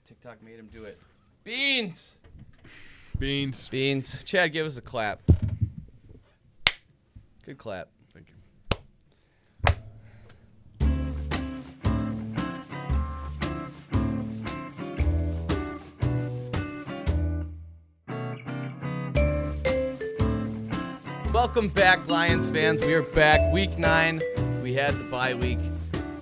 TikTok made him do it. Beans. Beans. Chad, give us a clap. Good clap. Thank you. Welcome back, Lions fans. We are back. Week 9. We had the bye week.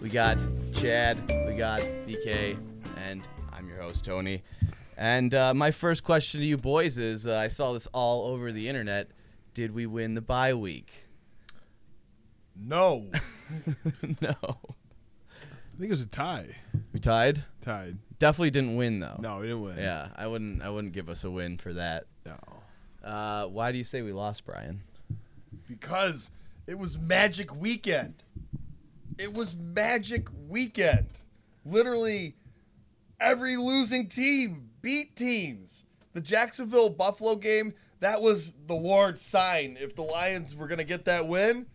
We got Chad. We got BK. And I'm your host, Tony. And my first question to you boys is, I saw this all over the internet. Did we win the bye week? No. No. I think it was a tie. We tied? Tied. Definitely didn't win, though. No, we didn't win. Yeah, I wouldn't give us a win for that. No. Why do you say we lost, Brian? Because it was Magic Weekend. It was Magic Weekend. Literally, every losing team beat teams. The Jacksonville-Buffalo game, that was the Lord's sign. If the Lions were going to get that win,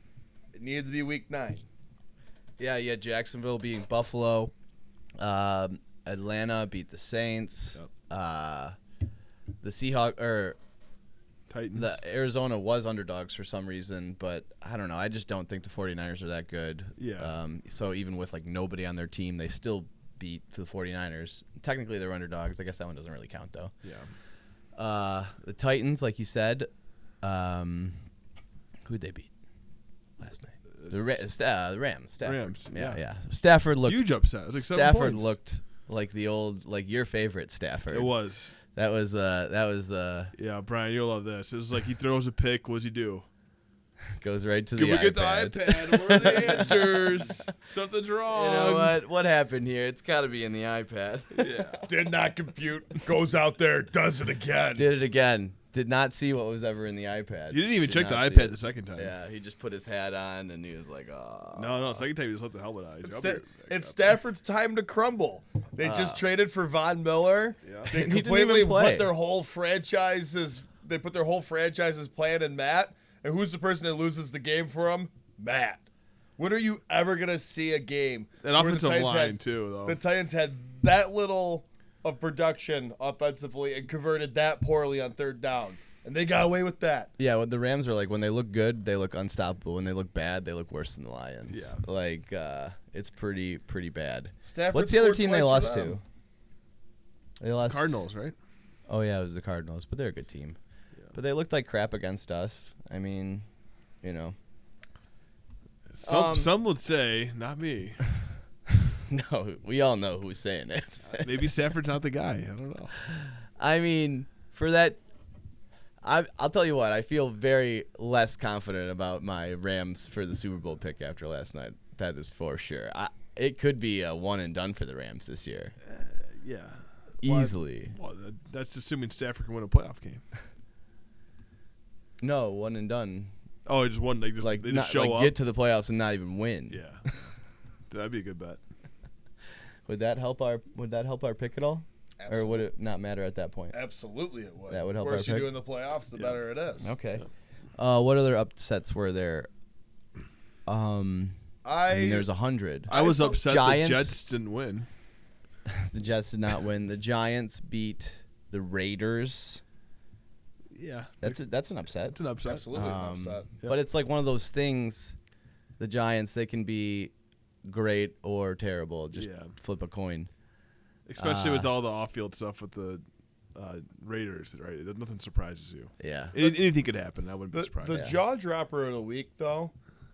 it needed to be Week 9. Yeah, Jacksonville beating Buffalo. Atlanta beat the Saints. Yep. The Seahawks Titans. the Arizona was underdogs for some reason, but I don't know. I just don't think the 49ers are that good. Yeah. So even with like nobody on their team, they still beat the 49ers. Technically, they're underdogs. I guess that one doesn't really count though. Yeah. The Titans, like you said, who'd they beat last night? The Rams. Stafford. Rams, Yeah. Stafford looked Huge upset. It was like 7 Stafford points. looked like the old, like your favorite Stafford. It was. That was. Yeah, Brian, you'll love this. It was like he throws a pick. What does he do? Goes right to Can the we iPad. get the iPad? What are the answers? Something's wrong. You know what? What happened here? It's got to be in the iPad. Yeah. Did not compute. Goes out there, does it again. Did it again. Did not see what was ever in the iPad. You didn't even Did check the not see iPad it. the second time. Yeah, he just put his hat on and he was like, "Oh." No. Second time he just left the helmet on. He's like, It's Stafford's time to crumble. They just traded for Von Miller. Yeah. They He didn't completely even play. put their whole franchise's plan in Matt. And who's the person that loses the game for him? Matt. When are you ever gonna see a game An where the offensive Titans line had- too, though. The Titans had that little of production offensively and converted that poorly on third down, and they got away with that. Yeah, what the Rams are like, when they look good, they look unstoppable. When they look bad, they look worse than the Lions. Yeah. Like, it's pretty bad. Stafford What's the other scored team they twice for lost them. to? They lost. Cardinals, right? Oh, yeah, it was the Cardinals, but they're a good team. Yeah. But they looked like crap against us. I mean, you know. Some would say, not me. No, we all know who's saying it. Maybe Stafford's not the guy. I don't know. I mean, for that, I'll tell you what. I feel very less confident about my Rams for the Super Bowl pick after last night. That is for sure. It could be a one and done for the Rams this year. Yeah. Easily. Well, that's assuming Stafford can win a playoff game. No, one and done. Oh, just one. They just show up. Get to the playoffs and not even win. Yeah. That'd be a good bet. Would that help our pick at all? Absolutely. Or would it not matter at that point? Absolutely, it would. That would help The worse our you pick? do in the playoffs, the Yeah. better it is. Okay. What other upsets were there? I mean, there's 100. I was upset Giants- the Jets didn't win. The Jets did not win. The Giants beat the Raiders. Yeah. That's an upset. It's an upset. Absolutely an upset. Yep. But it's like one of those things. The Giants, they can be great or terrible. Just Yeah. flip a coin. Especially with all the off-field stuff with the Raiders, right? Nothing surprises you. Yeah. Anything could happen. I wouldn't be The surprised. jaw dropper of the week, though,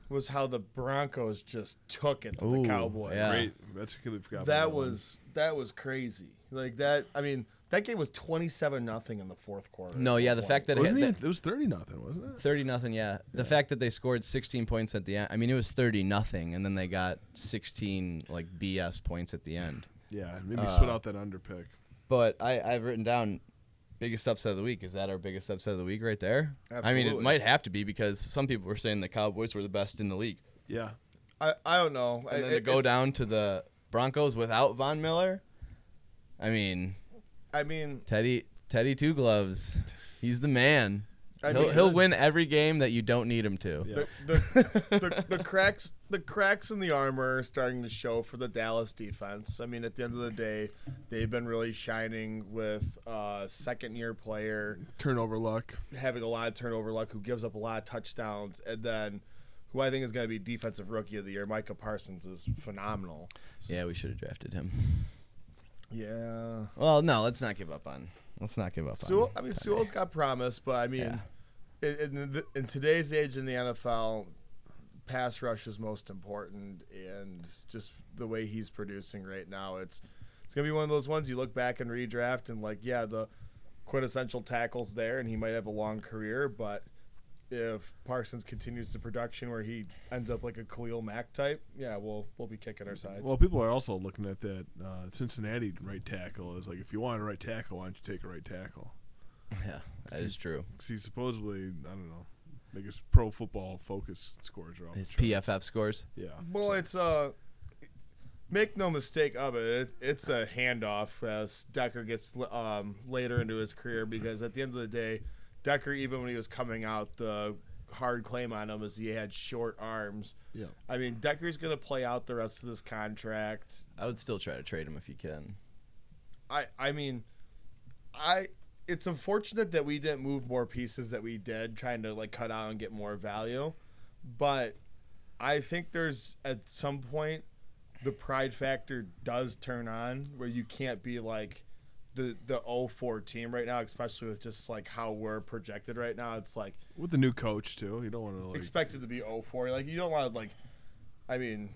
was how the Broncos just took it to Ooh, the Cowboys. yeah. Great. That's completely forgot That about was crazy. Like that. I mean, that game was 27-0 in the fourth quarter. No, yeah, the fact that Wasn't it, it? It was 30-0, wasn't it? 30-0, yeah. The fact that they scored 16 points at the end. I mean, it was 30-0, and then they got 16 like BS points at the end. Yeah, maybe split out that under pick. But I've written down biggest upset of the week. Is that our biggest upset of the week right there? I mean, it Absolutely. might have to be because some people were saying the Cowboys were the best in the league. Yeah. I don't know. And then to go down to the Broncos without Von Miller, I mean, Teddy Two Gloves, he's the man. He'll win every game that you don't need him to. Yeah. The cracks in the armor are starting to show for the Dallas defense. I mean, at the end of the day, they've been really shining with second-year player Turnover luck. having a lot of turnover luck, who gives up a lot of touchdowns, and then who I think is going to be defensive rookie of the year. Micah Parsons is phenomenal. Yeah, we should have drafted him. Yeah. Well, no, let's not give up on. Sewell, I mean, Sewell's got promise, but I mean, Yeah. in today's age in the NFL, pass rush is most important, and just the way he's producing right now, it's gonna be one of those ones you look back and redraft and like, yeah, the quintessential tackle's there, and he might have a long career, but if Parsons continues the production where he ends up like a Khalil Mack type, yeah, we'll be kicking our sides. Well, people are also looking at that Cincinnati right tackle as like, if you want a right tackle, why don't you take a right tackle? Yeah, that is true. Because he supposedly, I don't know, biggest pro football focus scores are off His the charts. PFF scores. Yeah. Well, it's make no mistake of it. It's a handoff as Decker gets later into his career, because at the end of the day, Decker, even when he was coming out, the hard claim on him is he had short arms. Yeah. I mean, Decker's going to play out the rest of this contract. I would still try to trade him if you can. I mean, it's unfortunate that we didn't move more pieces that we did, trying to like cut out and get more value. But I think there's at some point the pride factor does turn on, where you can't be like the 0-4 team right now, especially with just like how we're projected right now. It's like With the new coach too, you don't want to like expected to be 0-4. Like you don't want to like. I mean,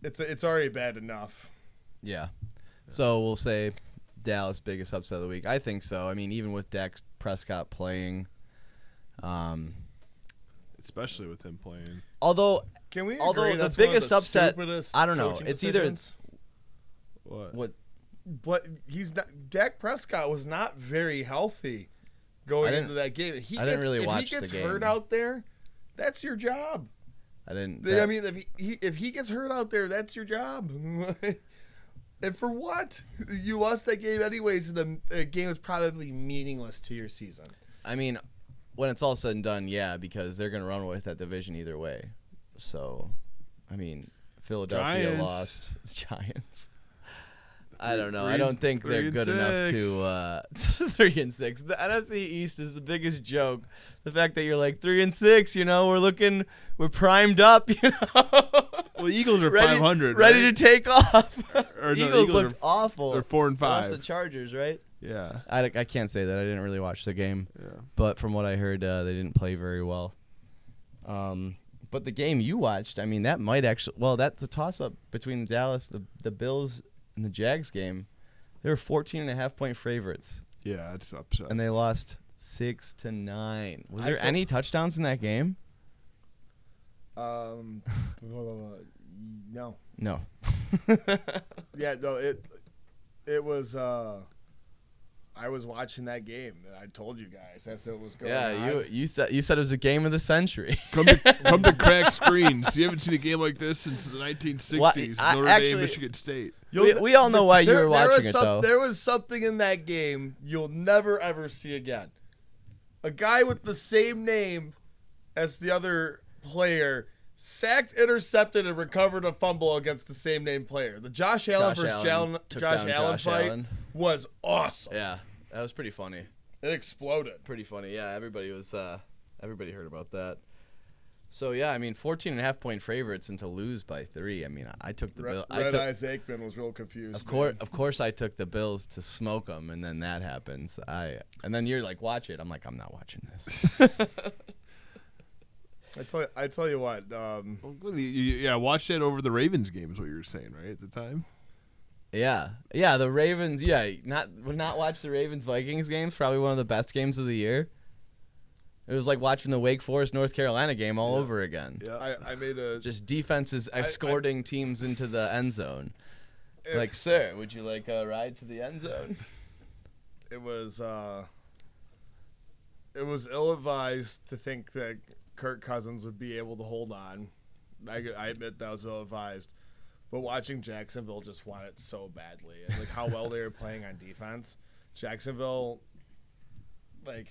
it's already bad enough. Yeah. So we'll say Dallas biggest upset of the week. I think so. I mean, even with Dak Prescott playing, especially with him playing. although Can we? Although agree the that's one of biggest the upset- stupidest I don't know. coaching It's either- decisions? What? But he's not. Dak Prescott was not very healthy going into that game. If I didn't really watch If he gets the hurt game. out there, that's your job. I didn't. I mean, if he gets hurt out there, that's your job. And for what? You lost that game anyways, and the game was probably meaningless to your season. I mean, when it's all said and done, yeah, because they're going to run with that division either way. So, I mean, Philadelphia Giants. lost. Giants. I don't know. I don't think they're good enough to 3-6. The NFC East is the biggest joke. The fact that you're like 3-6, you know, we're primed up, you know. Well, Eagles are ready, 500, ready right? to take off. Or no, Eagles looked awful. They're 4 and They lost 5. the Chargers, right? Yeah. I can't say that. I didn't really watch the game. Yeah. But from what I heard, they didn't play very well. But the game you watched, I mean, that might actually – well, that's a toss-up between Dallas, the Bills, and the Jags game. They were 14.5-point favorites, Yeah, it's upset. and they lost 6-9. Was there took- any touchdowns in that game? No. No. Yeah, no. It was. I was watching that game, and I told you guys that's what was going on. Yeah, you said it was a game of the century. Come to crack screens. You haven't seen a game like this since the 1960s. Notre Dame, Michigan State. We all know why you were watching it, though. There was something in that game you'll never, ever see again. A guy with the same name as the other player sacked, intercepted, and recovered a fumble against the same name player. The Josh Allen versus took Josh down Allen Josh fight Allen. was awesome. Yeah, that was pretty funny. It exploded. Pretty funny. Yeah, everybody heard about that. So yeah, I mean, 14.5-point favorites and to lose by 3. I mean, I took the Bills. Red Eyes Aikman was real confused. Of course, I took the Bills to smoke them, and then that happens. And then you're like, watch it. I'm like, I'm not watching this. I tell you what. Yeah, watch that over the Ravens game is what you were saying, right, at the time? Yeah, the Ravens. Yeah, not watch the Ravens Vikings games. Probably one of the best games of the year. It was like watching the Wake Forest North Carolina game all over again. Yeah, I made a Just defenses escorting teams into the end zone. Like, sir, would you like a ride to the end zone? It was ill-advised to think that Kirk Cousins would be able to hold on. I admit that was ill-advised. But watching Jacksonville just want it so badly. And like how well they were playing on defense. Jacksonville, like,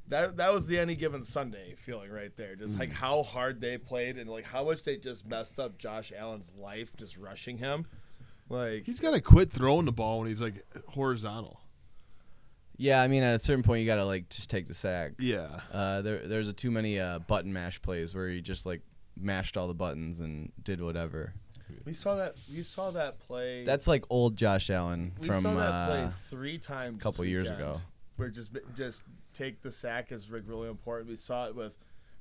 That was the Any Given Sunday feeling right there. Just like how hard they played and like how much they just messed up Josh Allen's life just rushing him. Like He's got to quit throwing the ball when he's like horizontal. Yeah, I mean, at a certain point, you got to, like, just take the sack. Yeah. There's too many button mash plays where he just, like, mashed all the buttons and did whatever. we saw that play. That's, like, old Josh Allen we from saw that play 3 times a couple this years weekend, ago. Where just take the sack is like really important. We saw it with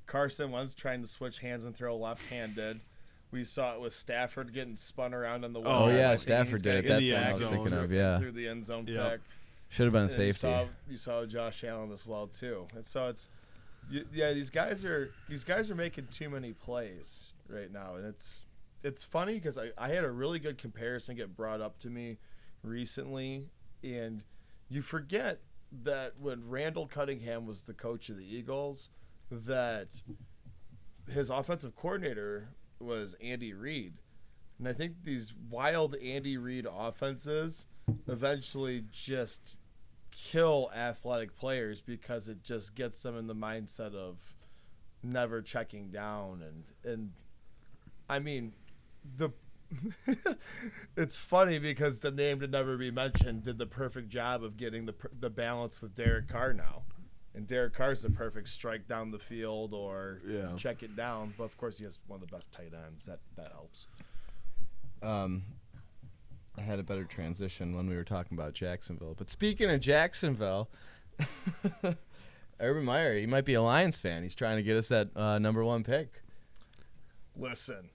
Carson Wentz trying to switch hands and throw left-handed. We saw it with Stafford getting spun around on the wall. Oh, yeah, Like, Stafford did it. in That's the what I end was zone. thinking of, yeah. Through the end zone Yep. pick. Should have been a And safety. You saw Josh Allen as well too. And so these guys are making too many plays right now, and it's funny because I had a really good comparison get brought up to me recently, and you forget that when Randall Cunningham was the coach of the Eagles, that his offensive coordinator was Andy Reid. And I think these wild Andy Reid offenses eventually just kill athletic players because it just gets them in the mindset of never checking down. And I mean, it's funny because the name to never be mentioned did the perfect job of getting the balance with Derek Carr now. And Derek Carr's the perfect strike down the field or check it down. But, of course, he has one of the best tight ends. That helps. I had a better transition when we were talking about Jacksonville. But speaking of Jacksonville, Urban Meyer, he might be a Lions fan. He's trying to get us that number 1 pick. Listen,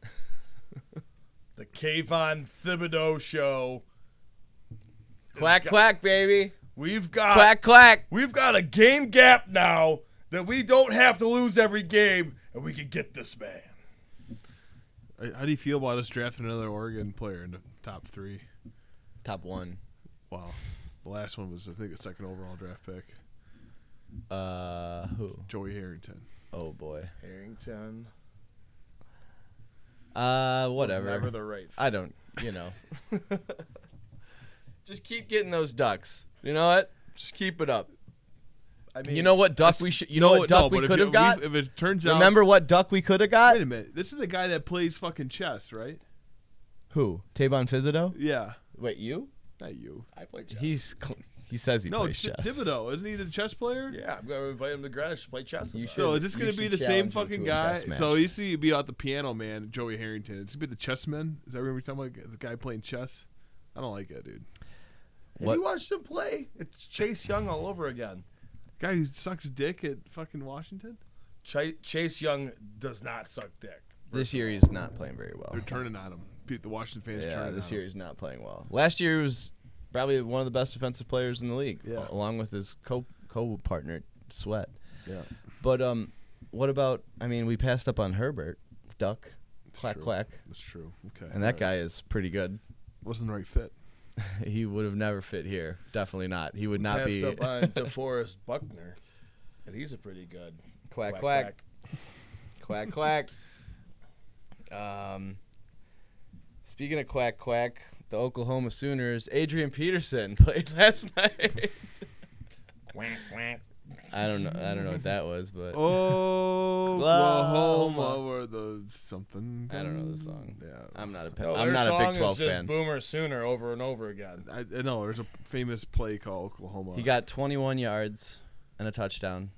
the Kayvon Thibodeau show. Quack, quack, baby. Quack, quack. We've got a game gap now that we don't have to lose every game, and we can get this man. How do you feel about us drafting another Oregon player in the top 3? Top 1. Wow. The last one was, I think, a second overall draft pick. Who? Joey Harrington. Oh, boy. Harrington. Whatever. Was never the right fit. I don't, Just keep getting those ducks. You know what? Just keep it up. I mean, You know what duck we should? You know what duck we could have got? If it turns out. Remember what duck we could have got? Wait a minute. This is the guy that plays fucking chess, right? Who? Tavon Thibodeau? Yeah. Wait, you? Not you. I play chess. He says he No, plays chess. Thibodeau. Isn't he the chess player? Yeah, I'm going to invite him to Greenwich to play chess. You with us. should. So is this going You to be should the same challenge him fucking to a guy? chess match. So he used to be out the piano man, Joey Harrington. It's going to be the chessman? Is that what we're talking about? The guy playing chess? I don't like it, dude. Have you watched him play? It's Chase Young all over again. Guy who sucks dick at fucking Washington? Chase Young does not suck dick. This year he's not playing very well. They're turning on him. The Washington fans are Yeah, turning this on year him. he's not playing well. Last year he was probably one of the best defensive players in the league, Yeah. along with his co-partner Sweat. Yeah. But what about? I mean, we passed up on Herbert, duck, It's quack true. quack, That's true. Okay. and that guy is pretty good. wasn't the right fit. He would have never fit here. Definitely not. He would not Passed be. up on DeForest Buckner, and he's a pretty good Quack quack. Quack quack. Speaking of quack quack, the Oklahoma Sooners, Adrian Peterson played last night. Quack quack. I don't know what that was, but Oklahoma were the something. I don't know the song. Yeah. I'm not a No, I'm their not a song Big 12 is just fan. Boomer Sooner over and over again. I know there's a famous play called Oklahoma. He got 21 yards and a touchdown.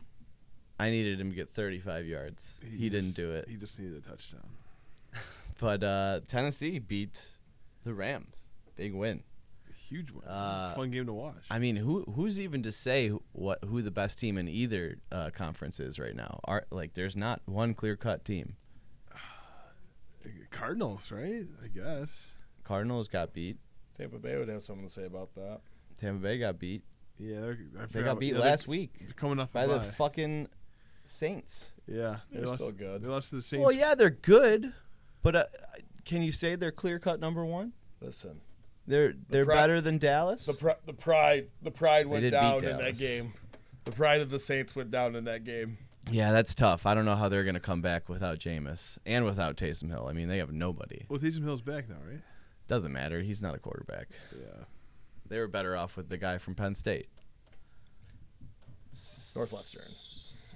I needed him to get 35 yards. He didn't do it. He just needed a touchdown. But Tennessee beat the Rams. Big win. Huge one. Fun game to watch. I mean, who's even to say who the best team in either conference is right now? There's not one clear-cut team. Cardinals, right? I guess. Cardinals got beat. Tampa Bay would have something to say about that. Tampa Bay got beat. Yeah, They got beat last week They're coming off by a the bye. fucking Saints. Yeah, They're still good. They lost to the Saints. Well, yeah, they're good, but can you say they're clear-cut number one? Listen, They're better than Dallas. the pride went did down beat in that Dallas. game. The pride of the Saints went down in that game. Yeah, that's tough. I don't know how they're going to come back without Jameis and without Taysom Hill. I mean, they have nobody. Well, Taysom Hill's back now, right? Doesn't matter. He's not a quarterback. Yeah. They were better off with the guy from Penn State. Northwestern.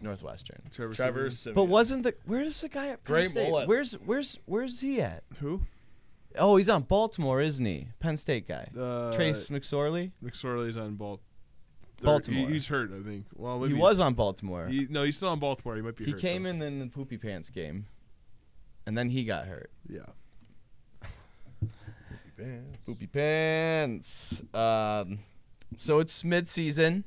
Northwestern. Trevor Simeon. Simeon. But where's the guy at Penn Great State? mullet. Where's he at? Who? Oh, he's on Baltimore, isn't he? Penn State guy. Trace McSorley. McSorley's on Baltimore. He's hurt, I think. Well, He maybe was on Baltimore. he's still on Baltimore. He might be He hurt. came though. in the poopy pants game, and then he got hurt. Yeah. Poopy pants. So it's mid-season,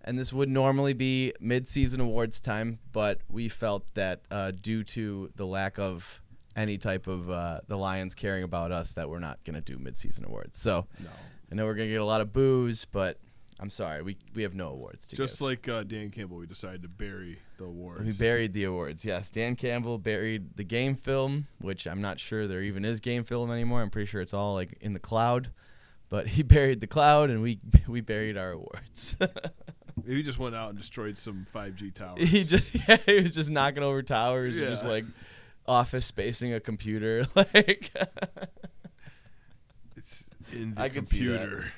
and this would normally be mid-season awards time, but we felt that due to the lack of any type of the Lions caring about us, that we're not going to do mid-season awards. So No. I know we're going to get a lot of boos, but I'm sorry. We have no awards to Just give. like Dan Campbell, we decided to bury the awards. We buried the awards. Yes, Dan Campbell buried the game film, which I'm not sure there even is game film anymore. I'm pretty sure it's all like in the cloud. But he buried the cloud, and we buried our awards. He just went out and destroyed some 5G towers. he was just knocking over towers, and just Yeah. like office spacing a computer. Like It's in the I could see that. computer.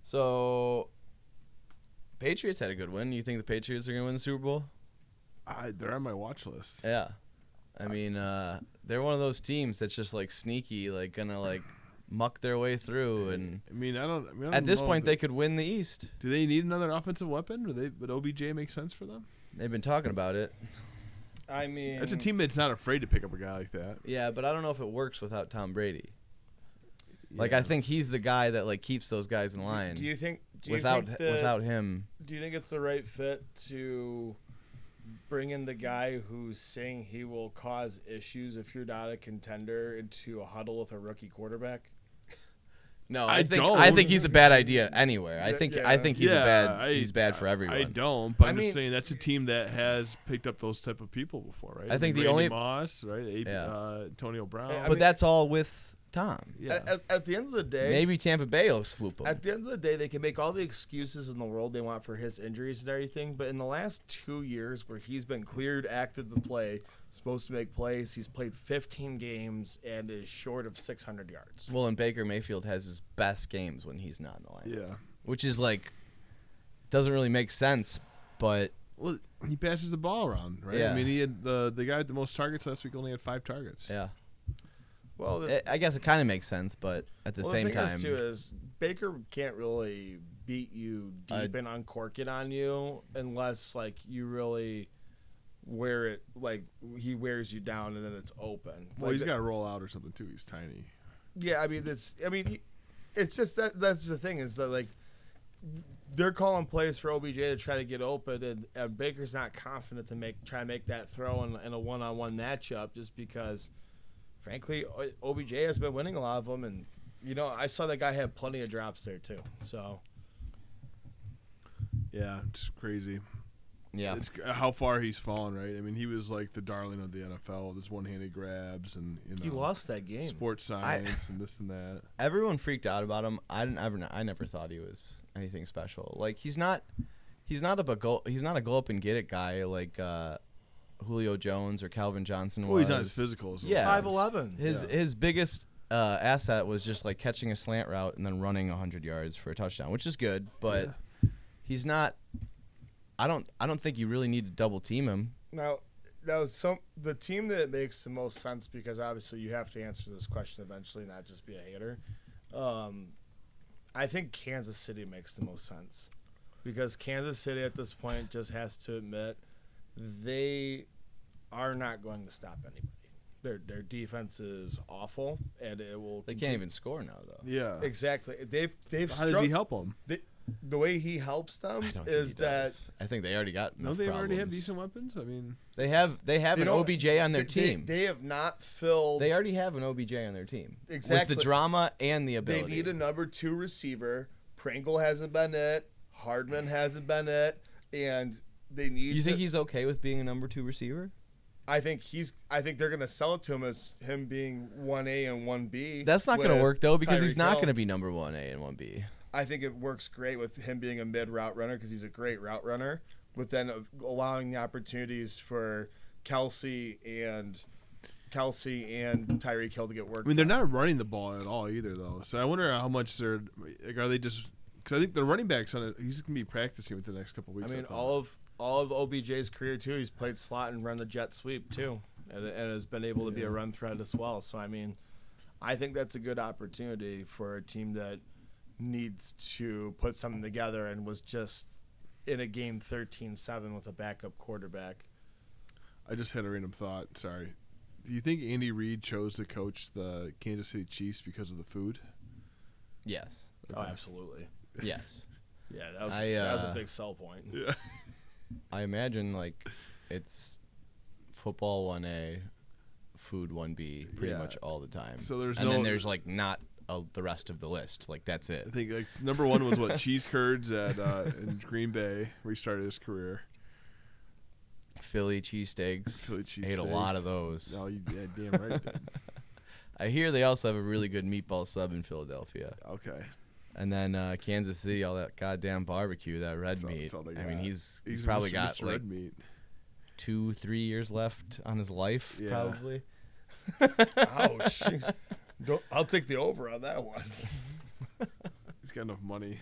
So Patriots had a good win. You think the Patriots are gonna win the Super Bowl? They're on my watch list. Yeah. I mean, they're one of those teams that's just like sneaky, like gonna like muck their way through, and I mean, I don't at this know point if they could win the East. Do they need another offensive weapon? Would OBJ make sense for them? They've been talking about it. I mean, It's a team that's not afraid to pick up a guy like that. Yeah, but I don't know if it works without Tom Brady. Like Yeah. I think he's the guy that like keeps those guys in line. Do you think without that, without him? Do you think it's the right fit to bring in the guy who's saying he will cause issues if you're not a contender into a huddle with a rookie quarterback? No, I I think don't. he's a bad idea anywhere. I think Yeah. he's bad for everyone. I don't, but I I'm just mean- saying that's a team that has picked up those type of people before, right? I think the Randy only- Moss, right? Yeah. Antonio Brown. I But mean- that's all with Tom. yeah. At the end of the day, Maybe Tampa Bay will swoop him. At the end of the day, they can make all the excuses in the world they want for his injuries and everything, but in the last 2 years where he's been cleared, active to play, supposed to make plays, he's played 15 games and is short of 600 yards. Well, and Baker Mayfield has his best games when he's not in the line. Yeah. Which is like doesn't really make sense, but Well, he passes the ball around, right? Yeah. I mean, he had the guy with the most targets last week only had 5 targets. yeah. Well, I guess it kind of makes sense, but at the same thing time, is, too, is Baker can't really beat you deep and uncork it on you unless, like, you really wear it, like, he wears you down and then it's open. Well, Like, he's got to roll out or something too. He's tiny. Yeah, it's just that's the thing is that, like, they're calling plays for OBJ to try to get open, and Baker's not confident to try to make that throw in a one-on-one matchup just because, frankly, OBJ has been winning a lot of them, and I saw that guy have plenty of drops there too. So Yeah, it's crazy. yeah. It's how far he's fallen, right? I mean, he was like the darling of the NFL with his one-handed grabs and he lost that game. sports science and this and that. Everyone freaked out about him. I never thought he was anything special. Like he's not a go up and get it guy like Julio Jones or Calvin Johnson was. Well, he's not as physical as Yeah. 5'11". His biggest asset was just like catching a slant route and then running 100 yards for a touchdown, which is good, but he's not. I don't think you really need to double team him. Now, the team that makes the most sense, because obviously you have to answer this question eventually, not just be a hater. I think Kansas City makes the most sense because Kansas City at this point just has to admit they are not going to stop anybody. Their defense is awful, and it will. They can't even score now though. Yeah. Exactly. They've. How does he help them? The way he helps them I don't is think he that. does. I think they already got enough Don't they already have problems. decent weapons? I mean, They have an OBJ on their team. They have not filled. They already have an OBJ on their team. Exactly. With the drama and the ability. They need a number 2 receiver. Pringle hasn't been it. Hardman hasn't been it. And they need. You think he's okay with being a number 2 receiver? I think they're gonna sell it to him as him being 1A and 1B. That's not going to with work though because he's Tyreek not Hill. going to be number 1A and 1B. I think it works great with him being a mid route runner because he's a great route runner. But then allowing the opportunities for Kelsey and Tyreek Hill to get work. they're not running the ball at all either, though. So I wonder how much they're like. Are they just Because I think the running back's on it. He's going to be practicing with the next couple weeks. I mean, all of OBJ's career too. He's played slot and run the jet sweep too, and has been able to be a run threat as well. So I mean, I think that's a good opportunity for a team that needs to put something together and was just in a game 13-7 with a backup quarterback. I just had a random thought. Sorry. Do you think Andy Reid chose to coach the Kansas City Chiefs because of the food? Yes. Oh, absolutely. Yes. Yeah, that was a big sell point. Yeah. I imagine like it's football 1A, food 1B pretty much all the time. So there's and then there's like not the rest of the list. Like that's it. I think like number one was what cheese curds at in Green Bay where he started his career. Philly cheesesteaks. I ate a lot of those. Oh, yeah, damn right. You did. I hear they also have a really good meatball sub in Philadelphia. Okay. And then Kansas City, all that goddamn barbecue, that red meat. I mean, he's probably got Mr. like red meat. 2-3 years left on his life, probably. Ouch. I'll take the over on that one. He's got enough money.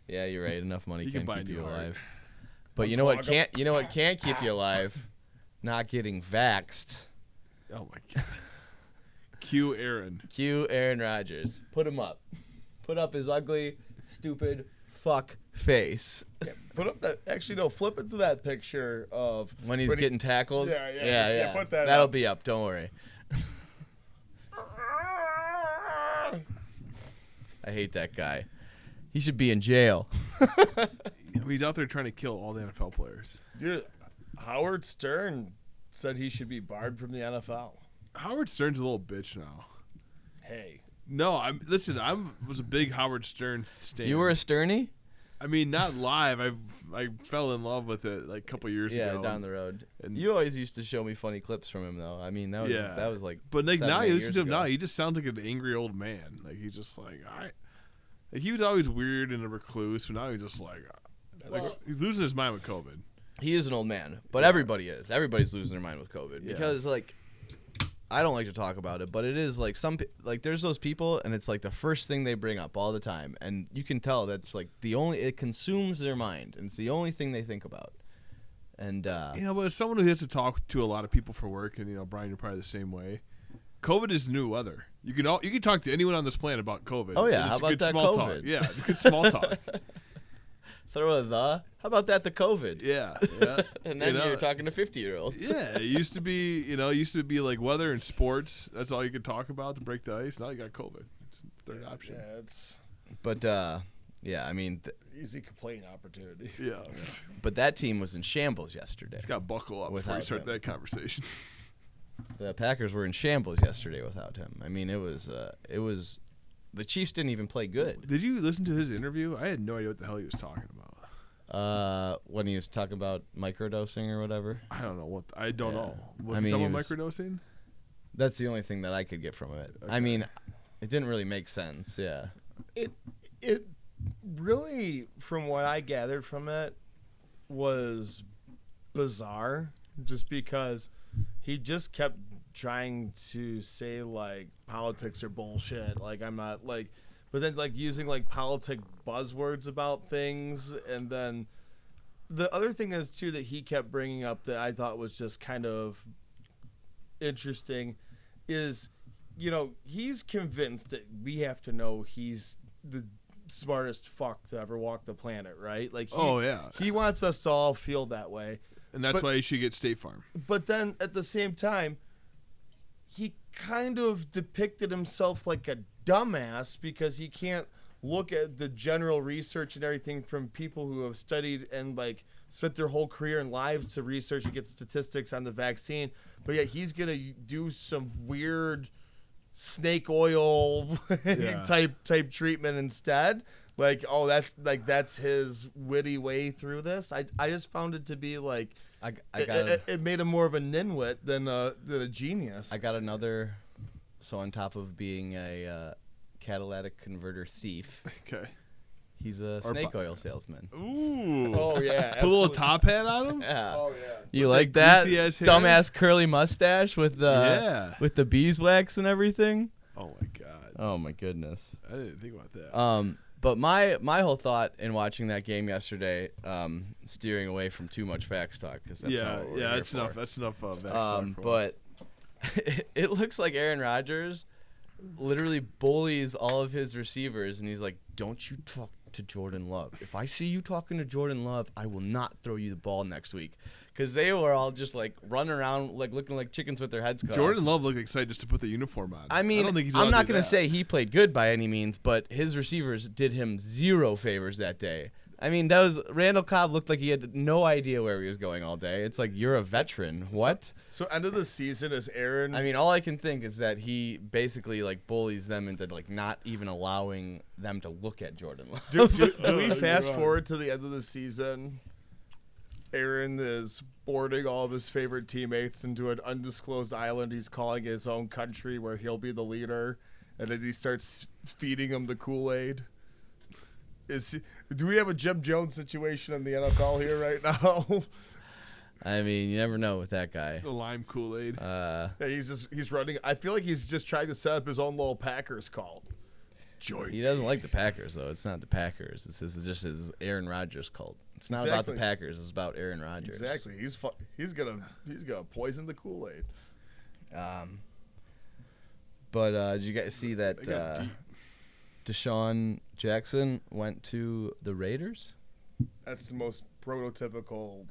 Yeah, you're right. Enough money He can can buy keep a you new heart. alive. But you know what can't? You know what can't keep you alive? Not getting vaxxed. Oh my god. Cue Aaron. Cue Aaron Rodgers. Put him up. Put up his ugly, stupid fuck face. Yeah, put up that. Actually, no. Flip it to that picture of When he's getting tackled. Yeah. Put that That'll up. be up. Don't worry. I hate that guy. He should be in jail. He's out there trying to kill all the NFL players. Dude, Howard Stern said he should be barred from the NFL. Howard Stern's a little bitch now. Hey. No, I was a big Howard Stern stan. You were a Sternie? I mean, not live. I fell in love with it like a couple years ago. Yeah, down the road. And You always used to show me funny clips from him, though. I mean, that was like. But like 7, now 8 you listen years to him ago. now, he just sounds like an angry old man. Like he's just like, like, he was always weird and a recluse, but now he's just like he's losing his mind with COVID. He is an old man, but everybody is. Everybody's losing their mind with COVID because, like, I don't like to talk about it, but it is like there's those people, and it's like the first thing they bring up all the time, and you can tell that's like it consumes their mind, and it's the only thing they think about. And but as someone who has to talk to a lot of people for work, and Brian, you're probably the same way. COVID is new weather. You can talk to anyone on this planet about COVID. Oh yeah, and how it's about good that small COVID? talk. Yeah, it's good small talk. Throw a the. How about that the COVID? Yeah. And then you're talking to 50-year-olds. Yeah, it used to be, like weather and sports. That's all you could talk about to break the ice. Now you got COVID. It's the third option. Yeah, it's But I mean, easy complaint opportunity. Yeah. but that team was in shambles yesterday. It's got to buckle up before Without you start him. that conversation. The Packers were in shambles yesterday without him. I mean, it was the Chiefs didn't even play good. Did you listen to his interview? I had no idea what the hell he was talking about. When he was talking about microdosing or whatever. I don't know I don't know. Was I he mean, talking he about was- microdosing? That's the only thing that I could get from it. Okay. I mean, it didn't really make sense. Yeah. It really, from what I gathered from it, was bizarre. Just because he just kept trying to say like politics are bullshit. Like I'm not like, but then like using like politic buzzwords about things, and then the other thing is too that he kept bringing up that I thought was just kind of interesting is, he's convinced that we have to know he's the smartest fuck to ever walk the planet, right? Like, he wants us to all feel that way. And that's why you should get State Farm. But then at the same time, he kind of depicted himself like a dumbass because he can't look at the general research and everything from people who have studied and like spent their whole career and lives to research and get statistics on the vaccine. But yet he's going to do some weird snake oil type treatment instead. Like, that's his witty way through this. I just found it to be like it made him more of a ninwit than a genius. I got another. So on top of being a catalytic converter thief, Okay. he's a snake oil salesman. Ooh. Oh yeah, Put a little top hat on him? Yeah. Oh yeah. You With like the that greasy-ass hair? dumbass curly mustache with the beeswax and everything? Oh my god. Oh my goodness. I didn't think about that. But my whole thought in watching that game yesterday, steering away from too much facts talk, because that's not what we're here that's for. enough. That's enough. Talk for But it looks like Aaron Rodgers literally bullies all of his receivers, and he's like, "Don't you talk to Jordan Love. If I see you talking to Jordan Love, I will not throw you the ball next week." Because they were all just like running around, like looking like chickens with their heads cut Jordan off. Love looked excited just to put the uniform on. I mean, don't think he's I'm not going going to say he played good by any means, but his receivers did him zero favors that day. I mean, Randall Cobb looked like he had no idea where he was going all day. It's like, you're a veteran. What? So end of the season is Aaron. I mean, all I can think is that he basically like bullies them into like not even allowing them to look at Jordan Love. Do we fast forward to the end of the season? Aaron is boarding all of his favorite teammates into an undisclosed island he's calling his own country, where he'll be the leader, and then he starts feeding them the Kool-Aid. Do we have a Jim Jones situation in the NFL here right now? I mean, you never know with that guy. The lime Kool-Aid. Yeah, he's running. I feel like he's just trying to set up his own little Packers cult. He doesn't like the Packers, though. It's not the Packers. It's just his Aaron Rodgers cult. It's not about the Packers. It's about Aaron Rodgers. Exactly. He's gonna poison the Kool-Aid. But did you guys see that Deshaun Jackson went to the Raiders? That's the most prototypical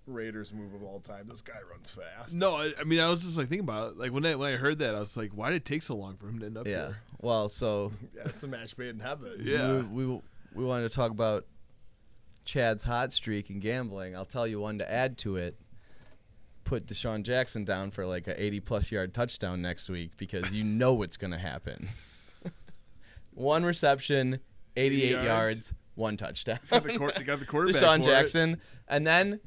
Raiders move of all time. This guy runs fast. No, I mean, I was just like thinking about it. Like when I heard that, I was like, why did it take so long for him to end up here? Well, so yeah, it's a match made in heaven. Yeah, we wanted to talk about Chad's hot streak in gambling. I'll tell you one to add to it. Put Deshaun Jackson down for like a 80-plus yard touchdown next week, because you know what's going to happen. One reception, 88 yards, one touchdown. They got the quarterback. Deshaun Jackson, and then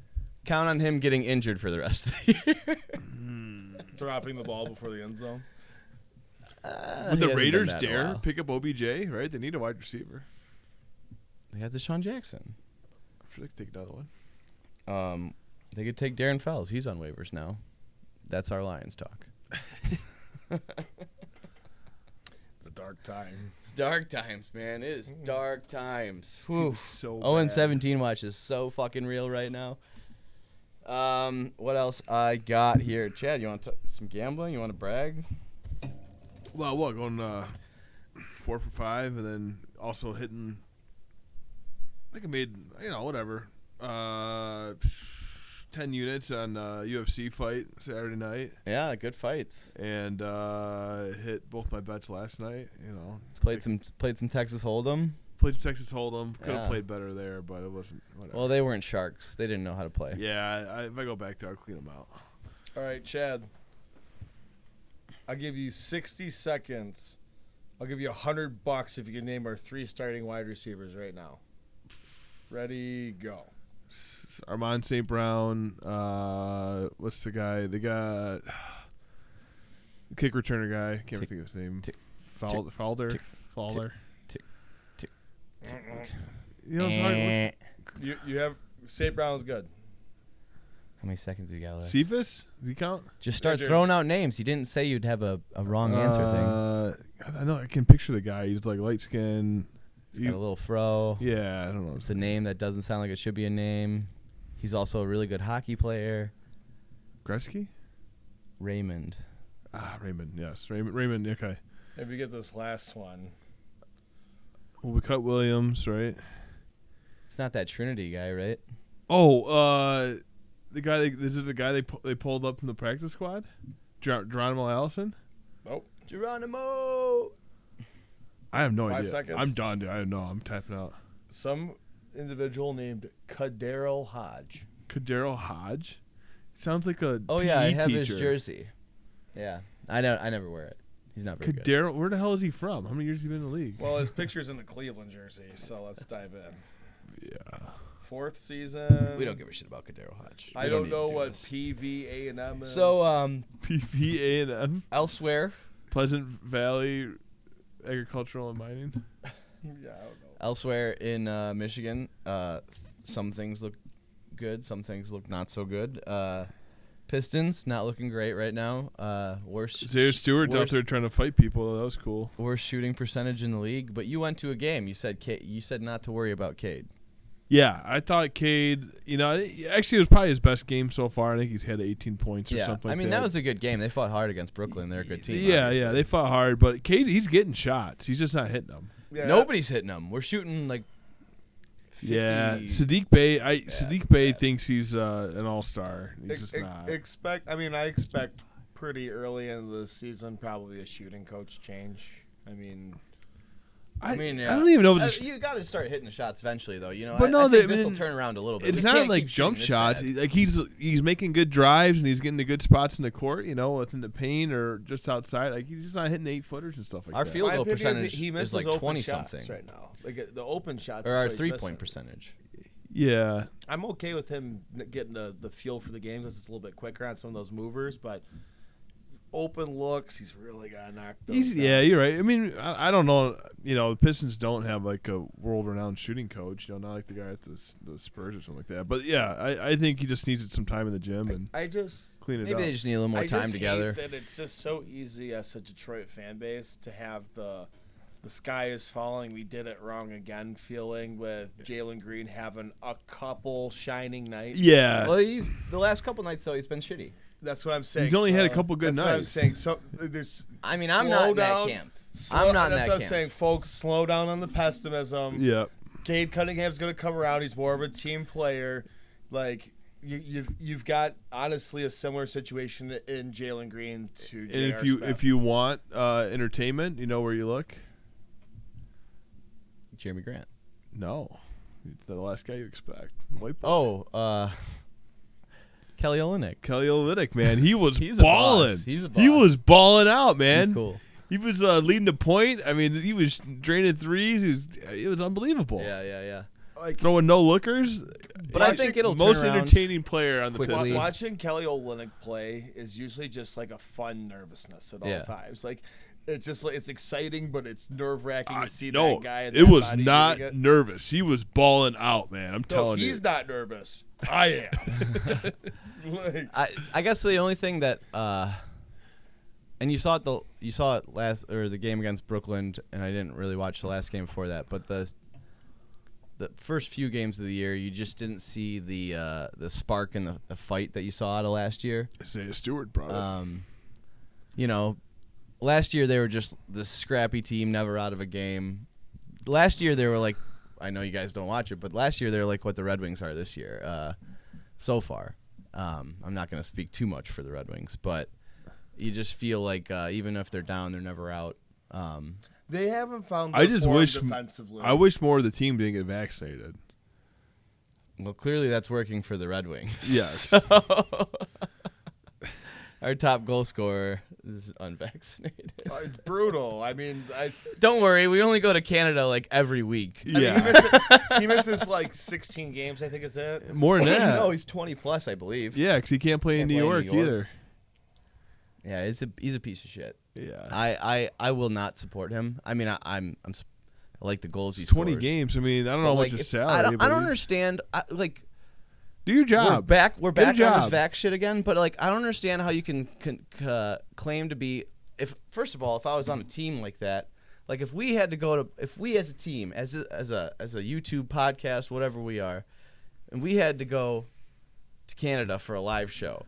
count on him getting injured for the rest of the year. Dropping the ball before the end zone. Would the Raiders dare pick up OBJ? Right, they need a wide receiver. They got Deshaun Jackson. I'm sure they could take another one. They could take Darren Fells. He's on waivers now. That's our Lions talk. It's a dark time. It's dark times, man. It is dark times. So 0-17 watch is so fucking real right now. What else I got here? Chad, you want some gambling? You want to brag? Well, what, going 4 for 5, and then also hitting, I think I made, whatever, 10 units on UFC fight Saturday night. Yeah, good fights. And hit both my bets last night. Played some Texas Hold'em. Played some Texas Hold'em. Could have Yeah. played better there, but it wasn't. Whatever. Well, they weren't sharks. They didn't know how to play. Yeah, if I go back there, I'll clean them out. All right, Chad. I'll give you 60 seconds. I'll give you $100 if you can name our 3 starting wide receivers right now. Ready, go. Armand St. Brown. What's the guy? They got the kick returner guy. Can't think of his name. Falder. You know what I'm talking about? You have St. Brown's good. How many seconds you got left? Cephas? Does he count? Just start throwing out names. You didn't say you'd have a wrong answer thing. I know. I can picture the guy. He's like light skinned. He's got a little fro. Yeah, I don't know. It's a name that doesn't sound like it should be a name. He's also a really good hockey player. Gretzky? Raymond. Raymond. Yes, Raymond. Okay. If you get this last one. Well, we cut Williams, right? It's not that Trinity guy, right? Oh, the guy. This is the guy they pulled up from the practice squad. Geronimo Allison. Nope. Geronimo. I have no 5 idea. seconds. I'm done, dude. I don't know. I'm tapping out. Some individual named Kadarrell Hodge. Kadarrell Hodge. Sounds like a Oh PE yeah, I have teacher. his jersey. Yeah, I never wear it. He's not very good. Kadarrell, where the hell is he from? How many years has he been in the league? Well, his picture's in the Cleveland jersey, so let's dive in. Yeah. 4th season. We don't give a shit about Kadarrell Hodge. I don't know what PVA&M is. So PVA&M. elsewhere, Pleasant Valley Agricultural and Mining. Yeah, I don't know. elsewhere in Michigan, some things look good, some things look not so good. Pistons not looking great right now. Xavier Stewart's out there trying to fight people. That was cool. Worst shooting percentage in the league. But you went to a game. You said not to worry about Cade. Yeah, I thought Cade, actually it was probably his best game so far. I think he's had 18 points or something like that. I mean, that was a good game. They fought hard against Brooklyn. They're a good team. Yeah, they fought hard. But Cade, he's getting shots. He's just not hitting them. Yeah. Nobody's hitting them. We're shooting like 50. Yeah, Sadiq Bey. Sadiq Bey thinks he's an all-star. He's just not. I expect pretty early in the season probably a shooting coach change. I don't even know if you got to start hitting the shots eventually, though. But I think this will turn around a little bit. It's not like jump shots. Like he's making good drives and he's getting to good spots in the court. Within the paint or just outside. Like he's just not hitting 8-footers and stuff like that. Our field goal percentage is like 20-something right now. Like the open shots, or our 3-point percentage. Yeah, I'm okay with him getting the feel for the game because it's a little bit quicker on some of those movers, but. Open looks, he's really got to knock those down. Yeah, you're right. I mean, I don't know. The Pistons don't have like a world-renowned shooting coach. Not like the guy at the Spurs or something like that. But yeah, I think he just needs some time in the gym and clean it up. Maybe they just need a little more time together. That it's just so easy as a Detroit fan base to have the sky is falling, we did it wrong again feeling with Jalen Green having a couple shining nights. Yeah. Well, the last couple nights though he's been shitty. That's what I'm saying. He's only had a couple good nights. That's what I'm saying. So there's. I'm not in that camp. I'm not in that camp. That's what I'm saying, folks. Slow down on the pessimism. Yeah. Cade Cunningham's going to come around. He's more of a team player. Like you've got honestly a similar situation in Jalen Green to. And if you want entertainment, you know where you look. Jeremy Grant. No, it's the last guy you expect. Kelly Olynyk, man, he was He's balling. He's a boss. He was balling out, man. He's cool. He was leading the point. I mean, he was draining threes. It was unbelievable. Yeah. Like throwing no lookers. But I think it'll most turn around entertaining player on the Pistons. Watching Kelly Olynyk play is usually just like a fun nervousness at all times. Like it's just like it's exciting, but it's nerve-wracking to see that guy. It was not nervous. He was balling out, man. I'm telling you. He's not nervous. I am. I guess the only thing that and you saw it the game against Brooklyn, and I didn't really watch the last game before that, but the first few games of the year, you just didn't see the spark and the fight that you saw out of last year. Isaiah Stewart brought it. Last year they were just the scrappy team, never out of a game. Last year they were like, I know you guys don't watch it, but last year they were like what the Red Wings are this year so far. I'm not going to speak too much for the Red Wings, but you just feel like even if they're down, they're never out. They haven't found. I just wish. Defensively. I wish more of the team didn't get vaccinated. Well, clearly that's working for the Red Wings. Yes. Our top goal scorer is unvaccinated. It's brutal. I mean, don't worry. We only go to Canada like every week. He misses like 16 games. I think is it. More than that. No, he's 20 plus, I believe. Yeah, because he can't play in New York either. Yeah, he's a piece of shit. Yeah. I will not support him. I mean, I like the goals he 20 scores. games. I mean, I don't know how much his salary. I don't understand. Do your job. We're back on this vax shit again. But I don't understand how you can claim to be. First of all, if I was on a team like that, like if we had to if we as a team, as a YouTube podcast, whatever we are, and we had to go to Canada for a live show,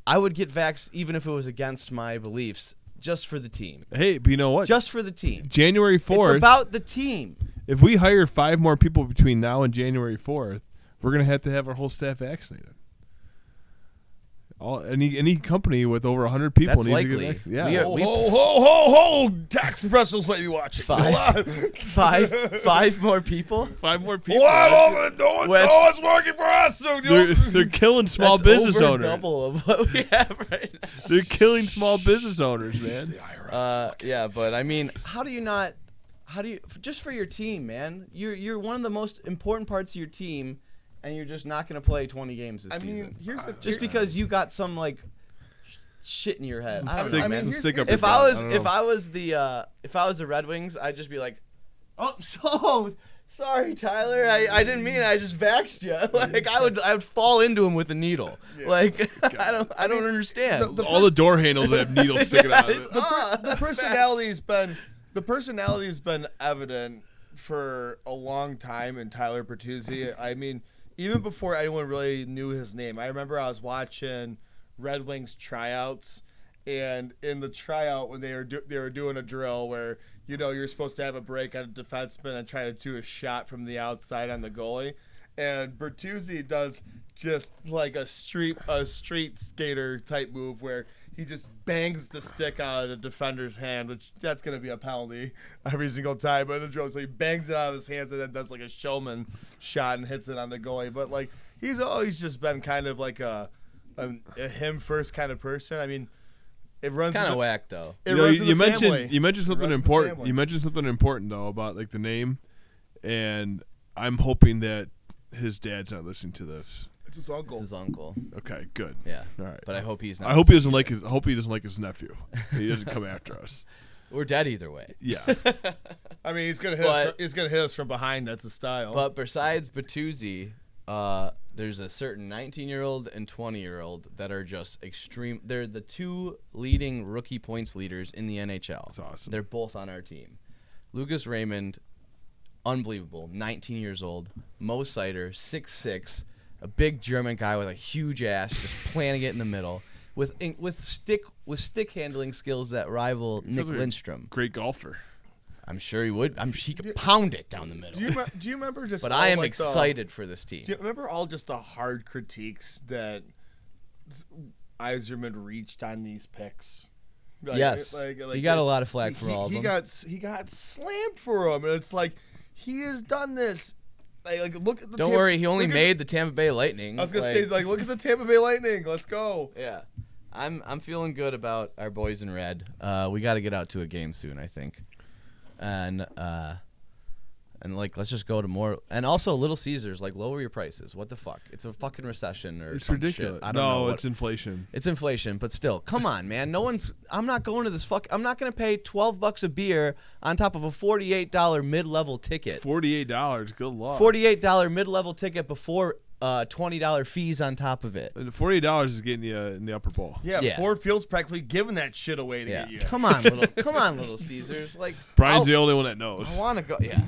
I would get vaxxed even if it was against my beliefs, just for the team. Hey, but you know what? Just for the team. January 4th. It's about the team. If we hire 5 more people between now and January 4th, we're going to have our whole staff vaccinated. Any company with over 100 people That's needs likely. to get vaccinated. Yeah. Ho! Tax professionals might be watching. 5 more people? 5 more people. No one's working for us. So they're killing small business over owners. Double of what we have right now. They're killing small business owners, man. Yeah, but I mean, how do you just for your team, man? You're one of the most important parts of your team. And you're just not going to play 20 games this season. Because you got some shit in your head. If I was the Red Wings, I'd just be like, Sorry, Tyler. I didn't mean it. I just vaxxed you. Like I would fall into him with a needle. Yeah. Like I don't understand. All the door handles that have needles sticking out of it. The personality's been evident for a long time in Tyler Bertuzzi. I mean, even before anyone really knew his name. I remember I was watching Red Wings tryouts, and in the tryout when they were doing a drill where you're supposed to have a break on a defenseman and try to do a shot from the outside on the goalie, and Bertuzzi does just like a street skater type move where he just bangs the stick out of the defender's hand, which that's going to be a penalty every single time. But in the drill, so he bangs it out of his hands and then does like a showman shot and hits it on the goalie. But like he's always just been kind of like a him first kind of person. I mean, it runs kind of whack though. You mentioned something important. You mentioned something important though about like the name, and I'm hoping that his dad's not listening to this. It's his uncle. It's his uncle. Okay, good. Yeah. All right. But I hope he's not. I hope he doesn't like his. I hope he doesn't like his nephew. He doesn't come after us. We're dead either way. Yeah. I mean, he's gonna hit us from behind. That's a style. But besides Bertuzzi, there's a certain 19-year-old and 20-year-old that are just extreme. They're the two leading rookie points leaders in the NHL. That's awesome. They're both on our team. Lucas Raymond, unbelievable, 19 years old. Mo Seider, 6'6", a big German guy with a huge ass, just planting it in the middle, with stick handling skills that rival Nick Lindstrom. Great golfer. I'm sure he would. He could pound it down the middle. Do you remember just? But I am excited for this team. Do you remember all just the hard critiques that Yzerman reached on these picks? Like, yes, he got a lot of flack for all of them. He got slammed for them, and it's like he has done this. Like look at the. Don't worry, he only made the Tampa Bay Lightning. I was gonna say, look at the Tampa Bay Lightning. Let's go. Yeah, I'm feeling good about our boys in red. We got to get out to a game soon, I think, and let's just go to more. And also, Little Caesars, lower your prices. What the fuck? It's a fucking recession or it's some ridiculous. Shit. I don't know. It's inflation. It's inflation, but still, come on, man. I'm not going to this I'm not gonna pay $12 a beer on top of a $48 mid-level ticket. $48, good luck. $48 mid-level ticket before $20 fees on top of it. And $48 is getting you in the upper bowl. Yeah, Ford Field's practically giving that shit away to get you. Come on, Little Caesars. Brian's the only one that knows. I want to go. Yeah.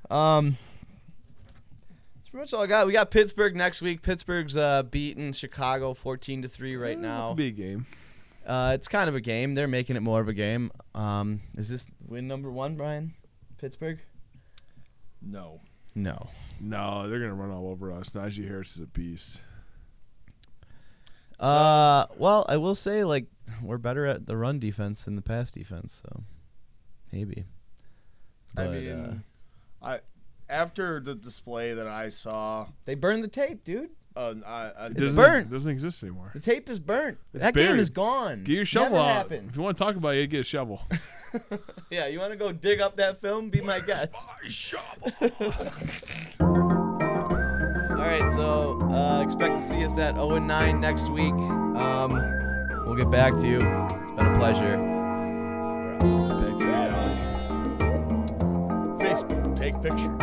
That's pretty much all I got. We got Pittsburgh next week. Pittsburgh's beating Chicago 14-3 right now. It'll be a game. It's kind of a game. They're making it more of a game. Is this win number 1, Brian? Pittsburgh? No. No, they're gonna run all over us. Najee Harris is a beast. Well, I will say we're better at the run defense than the pass defense, so maybe. But, I mean, after the display that I saw, they burned the tape, dude. It's burnt. It doesn't exist anymore. The tape is burnt. It's that buried. game is gone. Get your shovel Never out. happened. If you want to talk about it, get a shovel. Yeah, you want to go dig up that film? Be my guest. My shovel. All right, so expect to see us at 0-9 next week. We'll get back to you. It's been a pleasure. Facebook, take picture.